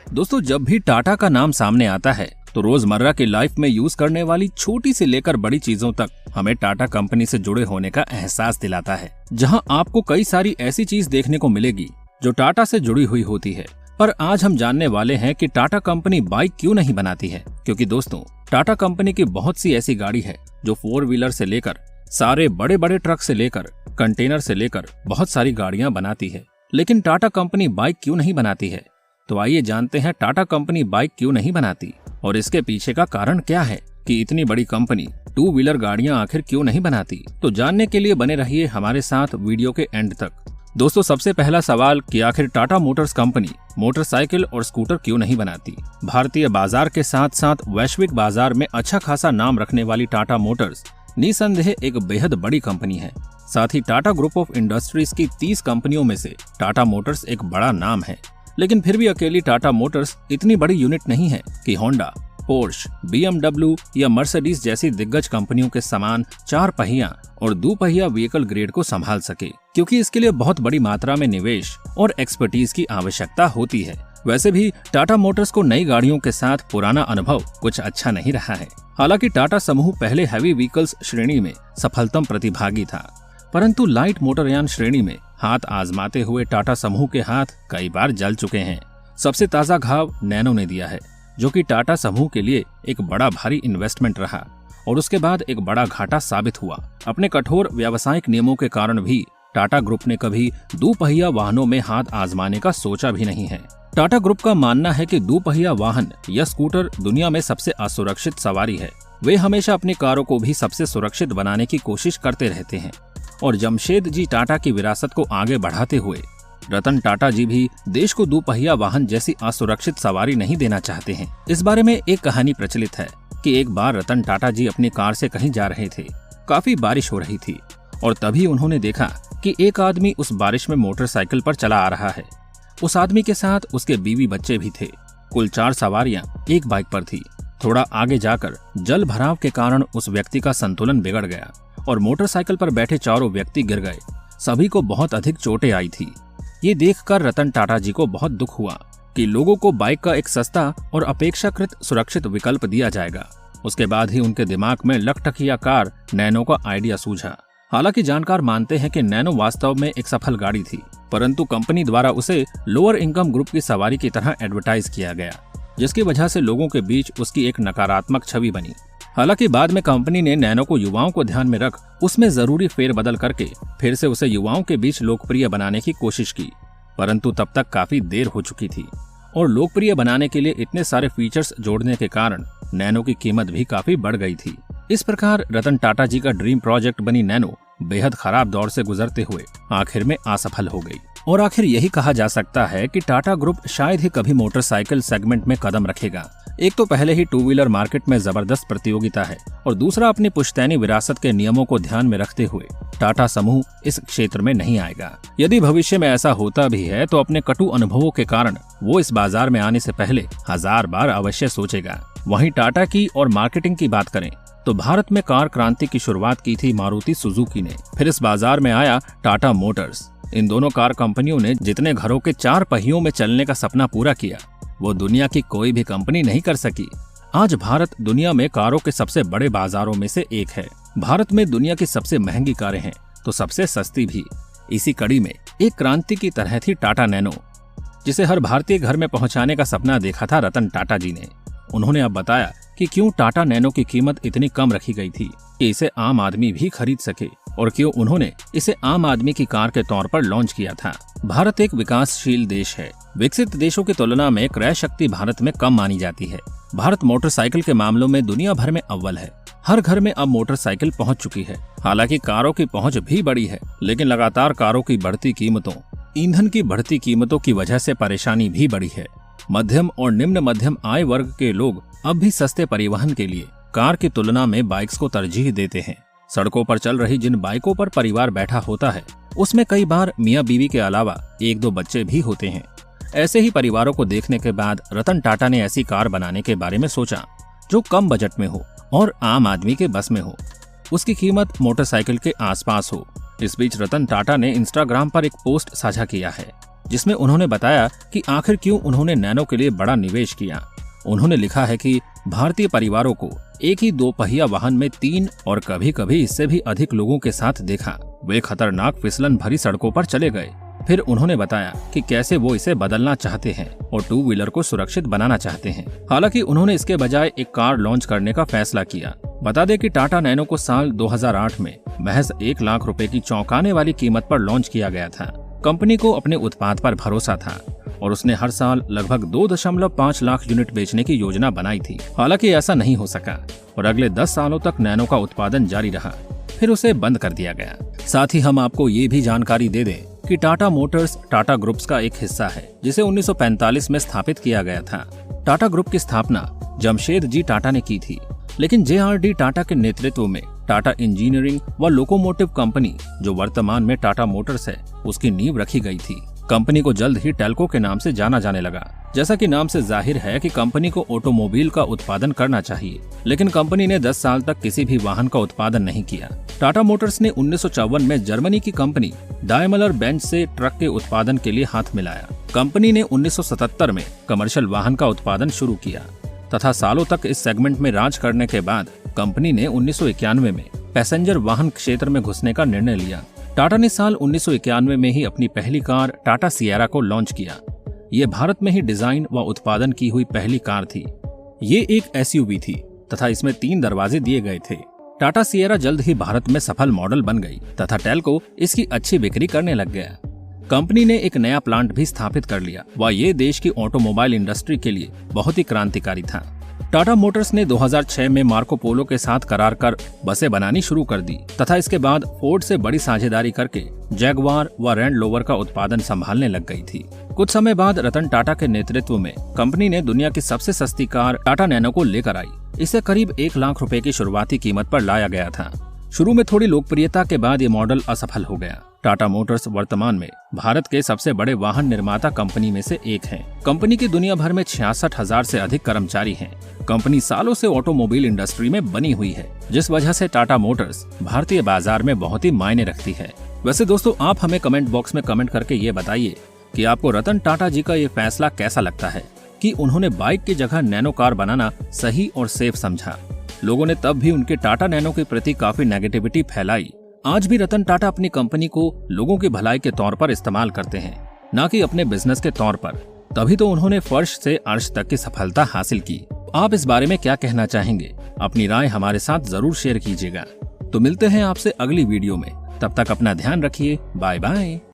दोस्तों, जब भी टाटा का नाम सामने आता है तो रोजमर्रा की लाइफ में यूज करने वाली छोटी से लेकर बड़ी चीजों तक हमें टाटा कंपनी से जुड़े होने का एहसास दिलाता है। जहां आपको कई सारी ऐसी चीज देखने को मिलेगी जो टाटा से जुड़ी हुई होती है। पर आज हम जानने वाले हैं कि टाटा कंपनी बाइक क्यों नहीं बनाती है, क्योंकि दोस्तों टाटा कंपनी की बहुत सी ऐसी गाड़ी है जो 4 व्हीलर से लेकर सारे बड़े बड़े ट्रक से लेकर कंटेनर से लेकर बहुत सारी गाड़ियां बनाती है। लेकिन टाटा कंपनी बाइक क्यों नहीं बनाती है? तो आइए जानते हैं टाटा कंपनी बाइक क्यों नहीं बनाती और इसके पीछे का कारण क्या है कि इतनी बड़ी कंपनी 2 व्हीलर गाड़ियां आखिर क्यों नहीं बनाती। तो जानने के लिए बने रहिए हमारे साथ वीडियो के एंड तक। दोस्तों, सबसे पहला सवाल कि आखिर टाटा मोटर्स कंपनी मोटरसाइकिल और स्कूटर क्यों नहीं बनाती। भारतीय बाजार के साथ साथ वैश्विक बाजार में अच्छा खासा नाम रखने वाली टाटा मोटर्स निसंदेह एक बेहद बड़ी कंपनी है। साथ ही टाटा ग्रुप ऑफ इंडस्ट्रीज की 30 कंपनियों में से टाटा मोटर्स एक बड़ा नाम है। लेकिन फिर भी अकेली टाटा मोटर्स इतनी बड़ी यूनिट नहीं है कि होंडा, पोर्श, BMW या मर्सिडीज जैसी दिग्गज कंपनियों के समान 4 पहिया और 2 पहिया व्हीकल ग्रेड को संभाल सके, क्योंकि इसके लिए बहुत बड़ी मात्रा में निवेश और एक्सपर्टीज की आवश्यकता होती है। वैसे भी टाटा मोटर्स को नई गाड़ियों के साथ पुराना अनुभव कुछ अच्छा नहीं रहा है। हालांकि टाटा समूह पहले हैवी व्हीकल्स श्रेणी में सफलतम प्रतिभागी था, परंतु लाइट मोटरयान श्रेणी में हाथ आजमाते हुए टाटा समूह के हाथ कई बार जल चुके हैं। सबसे ताजा घाव नैनो ने दिया है, जो कि टाटा समूह के लिए एक बड़ा भारी इन्वेस्टमेंट रहा और उसके बाद एक बड़ा घाटा साबित हुआ। अपने कठोर व्यावसायिक नियमों के कारण भी टाटा ग्रुप ने कभी 2 पहिया वाहनों में हाथ आजमाने का सोचा भी नहीं है। टाटा ग्रुप का मानना है कि 2 पहिया वाहन या स्कूटर दुनिया में सबसे असुरक्षित सवारी है। वे हमेशा अपनी कारों को भी सबसे सुरक्षित बनाने की कोशिश करते रहते हैं और जमशेद जी टाटा की विरासत को आगे बढ़ाते हुए रतन टाटा जी भी देश को 2 पहिया वाहन जैसी असुरक्षित सवारी नहीं देना चाहते हैं। इस बारे में एक कहानी प्रचलित है कि एक बार रतन टाटा जी अपनी कार से कहीं जा रहे थे। काफी बारिश हो रही थी और तभी उन्होंने देखा कि एक आदमी उस बारिश में मोटरसाइकिल पर चला आ रहा है। उस आदमी के साथ उसके बीवी बच्चे भी थे। कुल 4 सवारियां एक बाइक पर थी। थोड़ा आगे जाकर जल भराव के कारण उस व्यक्ति का संतुलन बिगड़ गया और मोटरसाइकिल पर बैठे चारों व्यक्ति गिर गए। सभी को बहुत अधिक चोटें आई थी। ये देखकर रतन टाटा जी को बहुत दुख हुआ कि लोगों को बाइक का एक सस्ता और अपेक्षाकृत सुरक्षित विकल्प दिया जाएगा। उसके बाद ही उनके दिमाग में लखटकिया कार नैनो का आइडिया सूझा। हालांकि जानकार मानते हैं कि नैनो वास्तव में एक सफल गाड़ी थी, परंतु कंपनी द्वारा उसे लोअर इनकम ग्रुप की सवारी की तरह एडवर्टाइज किया गया, जिसकी वजह से लोगों के बीच उसकी एक नकारात्मक छवि बनी। हालांकि बाद में कंपनी ने नैनो को युवाओं को ध्यान में रख उसमें जरूरी फेरबदल करके फिर से उसे युवाओं के बीच लोकप्रिय बनाने की कोशिश की, परंतु तब तक काफी देर हो चुकी थी और लोकप्रिय बनाने के लिए इतने सारे फीचर्स जोड़ने के कारण नैनो की कीमत भी काफी बढ़ गई थी। इस प्रकार रतन टाटा जी का ड्रीम प्रोजेक्ट बनी नैनो बेहद खराब दौर से गुजरते हुए आखिर में असफल हो गई। और आखिर यही कहा जा सकता है कि टाटा ग्रुप शायद ही कभी मोटरसाइकिल सेगमेंट में कदम रखेगा। एक तो पहले ही 2 व्हीलर मार्केट में जबरदस्त प्रतियोगिता है और दूसरा अपनी पुश्तैनी विरासत के नियमों को ध्यान में रखते हुए टाटा समूह इस क्षेत्र में नहीं आएगा। यदि भविष्य में ऐसा होता भी है तो अपने कटु अनुभवों के कारण वो इस बाजार में आने से पहले 1000 बार अवश्य सोचेगा। वहीं टाटा की और मार्केटिंग की बात करें तो भारत में कार क्रांति की शुरुआत की थी मारुति सुजुकी ने, फिर इस बाजार में आया टाटा मोटर्स। इन दोनों कार कंपनियों ने जितने घरों के 4 पहियों में चलने का सपना पूरा किया वो दुनिया की कोई भी कंपनी नहीं कर सकी। आज भारत दुनिया में कारों के सबसे बड़े बाजारों में से एक है। भारत में दुनिया की सबसे महंगी कारें हैं तो सबसे सस्ती भी। इसी कड़ी में एक क्रांति की तरह थी टाटा नैनो, जिसे हर भारतीय घर में पहुंचाने का सपना देखा था रतन टाटा जी ने। उन्होंने अब बताया कि क्यों टाटा नैनो की कीमत इतनी कम रखी गई थी कि इसे आम आदमी भी खरीद सके और क्यों उन्होंने इसे आम आदमी की कार के तौर पर लॉन्च किया था। भारत एक विकासशील देश है। विकसित देशों की तुलना में क्रय शक्ति भारत में कम मानी जाती है। भारत मोटरसाइकिल के मामलों में दुनिया भर में अव्वल है। हर घर में अब मोटरसाइकिल पहुंच चुकी है। हालांकि कारों की पहुंच भी बड़ी है, लेकिन लगातार कारों की बढ़ती कीमतों, ईंधन की बढ़ती कीमतों की वजह से परेशानी भी बढ़ी है। मध्यम और निम्न मध्यम आय वर्ग के लोग अब भी सस्ते परिवहन के लिए कार की तुलना में बाइक्स को तरजीह देते हैं। सड़कों पर चल रही जिन बाइकों पर परिवार बैठा होता है उसमें कई बार मियाँ बीवी के अलावा 1-2 बच्चे भी होते हैं। ऐसे ही परिवारों को देखने के बाद रतन टाटा ने ऐसी कार बनाने के बारे में सोचा जो कम बजट में हो और आम आदमी के बस में हो। उसकी कीमत मोटरसाइकिल के आसपास हो, इस बीच रतन टाटा ने इंस्टाग्राम पर एक पोस्ट साझा किया है जिसमें उन्होंने बताया कि आखिर क्यों उन्होंने नैनो के लिए बड़ा निवेश किया। उन्होंने लिखा है कि भारतीय परिवारों को एक ही 2 पहिया वाहन में 3 और कभी कभी इससे भी अधिक लोगों के साथ देखा। वे खतरनाक फिसलन भरी सड़कों पर चले गए। फिर उन्होंने बताया कि कैसे वो इसे बदलना चाहते हैं और 2 व्हीलर को सुरक्षित बनाना चाहते हैं। हालांकि उन्होंने इसके बजाय एक कार लॉन्च करने का फैसला किया। बता दें कि टाटा नैनो को साल 2008 में महज 1 लाख रुपए की चौंकाने वाली कीमत पर लॉन्च किया गया था। कंपनी को अपने उत्पाद पर भरोसा था और उसने हर साल लगभग 2.5 लाख यूनिट बेचने की योजना बनाई थी। हालांकि ऐसा नहीं हो सका और अगले 10 सालों तक नैनो का उत्पादन जारी रहा, फिर उसे बंद कर दिया गया। साथ ही हम आपको ये भी जानकारी दे दें कि टाटा मोटर्स टाटा ग्रुप्स का एक हिस्सा है जिसे 1945 में स्थापित किया गया था। टाटा ग्रुप की स्थापना जमशेद जी टाटा ने की थी, लेकिन JRD टाटा के नेतृत्व में टाटा इंजीनियरिंग व लोकोमोटिव कंपनी, जो वर्तमान में टाटा मोटर्स है, उसकी नींव रखी गई थी। कंपनी को जल्द ही टेल्को के नाम से जाना जाने लगा। जैसा कि नाम से जाहिर है कि कंपनी को ऑटोमोबाइल का उत्पादन करना चाहिए, लेकिन कंपनी ने 10 साल तक किसी भी वाहन का उत्पादन नहीं किया। टाटा मोटर्स ने 1954 में जर्मनी की कंपनी डायमलर बेंज से ट्रक के उत्पादन के लिए हाथ मिलाया। कंपनी ने 1977 में कमर्शियल वाहन का उत्पादन शुरू किया तथा सालों तक इस सेगमेंट में राज करने के बाद कंपनी ने 1991 में पैसेंजर वाहन क्षेत्र में घुसने का निर्णय लिया। टाटा ने साल 1991 में ही अपनी पहली कार टाटा सिएरा को लॉन्च किया। ये भारत में ही डिजाइन व उत्पादन की हुई पहली कार थी। ये एक SUV थी तथा इसमें 3 दरवाजे दिए गए थे। टाटा सिएरा जल्द ही भारत में सफल मॉडल बन गई तथा टेल्को इसकी अच्छी बिक्री करने लग गया। कंपनी ने एक नया प्लांट भी स्थापित कर लिया व ये देश की ऑटोमोबाइल इंडस्ट्री के लिए बहुत ही क्रांतिकारी था। टाटा मोटर्स ने 2006 में मार्को पोलो के साथ करार कर बसें बनानी शुरू कर दी तथा इसके बाद फोर्ड से बड़ी साझेदारी करके जैगवार व लैंड रोवर का उत्पादन संभालने लग गई थी। कुछ समय बाद रतन टाटा के नेतृत्व में कंपनी ने दुनिया की सबसे सस्ती कार टाटा नैनो को लेकर आई। इसे करीब 1 लाख रुपए की शुरुआती कीमत पर लाया गया था। शुरू में थोड़ी लोकप्रियता के बाद ये मॉडल असफल हो गया। टाटा मोटर्स वर्तमान में भारत के सबसे बड़े वाहन निर्माता कंपनी में से एक है। कंपनी की दुनिया भर में 66,000 से अधिक कर्मचारी हैं। कंपनी सालों से ऑटोमोबाइल इंडस्ट्री में बनी हुई है, जिस वजह से टाटा मोटर्स भारतीय बाजार में बहुत ही मायने रखती है। वैसे दोस्तों, आप हमें कमेंट बॉक्स में कमेंट करके ये बताइए कि आपको रतन टाटा जी का ये फैसला कैसा लगता है कि उन्होंने बाइक की जगह नैनो कार बनाना सही और सेफ समझा। लोगों ने तब भी उनके टाटा नैनो के प्रति काफी नेगेटिविटी फैलाई। आज भी रतन टाटा अपनी कंपनी को लोगों की भलाई के तौर पर इस्तेमाल करते हैं, न कि अपने बिजनेस के तौर पर। तभी तो उन्होंने फर्श से अर्श तक की सफलता हासिल की। आप इस बारे में क्या कहना चाहेंगे? अपनी राय हमारे साथ जरूर शेयर कीजिएगा। तो मिलते हैं आपसे अगली वीडियो में। तब तक अपना ध्यान रखिए। Bye bye.